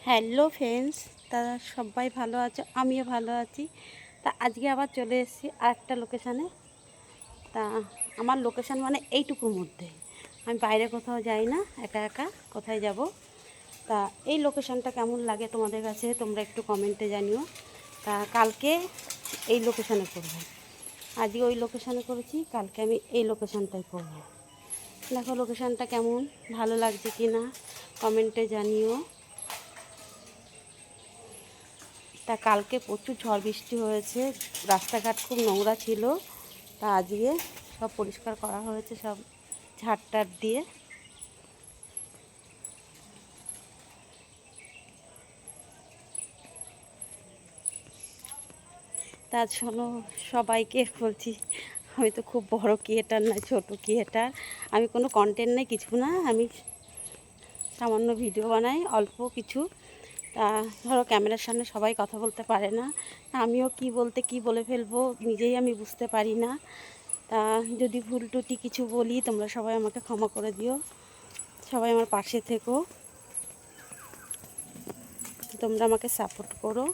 Hello friends, তারা সবাই ভালো আছো, আমিও ভালো আছি। তা আজকে আবার চলে এসেছি আরেকটা লোকেশানে। তা আমার লোকেশান মানে এইটুকুর মধ্যে, আমি বাইরে কোথাও যাই না, একা একা কোথায় যাব। তা এই লোকেশানটা কেমন লাগে তোমাদের কাছে তোমরা একটু কমেন্টে জানিও। তা কালকে এই লোকেশানে করবো, আজকে ওই লোকেশানে করেছি, কালকে আমি এই লোকেশানটাই করবো। দেখো লোকেশানটা কেমন, ভালো লাগছে কি না কমেন্টে জানিও। তা কালকে প্রচুর ঝড় বৃষ্টি হয়েছে, রাস্তাঘাট খুব নোংরা ছিল। তা আজকে সব পরিষ্কার করা হয়েছে, সব ঝাড়টার দিয়ে। তার জন্য সবাইকে বলছি, আমি তো খুব বড় ক্রিয়েটার না, ছোট ক্রিয়েটার। আমি কোনো কন্টেন্ট নেই, কিছু না, আমি সামান্য ভিডিও বানাই অল্প কিছু। তা ধরো ক্যামেরার সামনে সবাই কথা বলতে পারে না, আমিও কি বলতে কি বলে ফেলবো নিজেই আমি বুঝতে পারি না। তা যদি ভুল টুটি কিছু বলি তোমরা সবাই আমাকে ক্ষমা করে দিও, সবাই আমার পাশে থেকো, তোমরা আমাকে সাপোর্ট করো।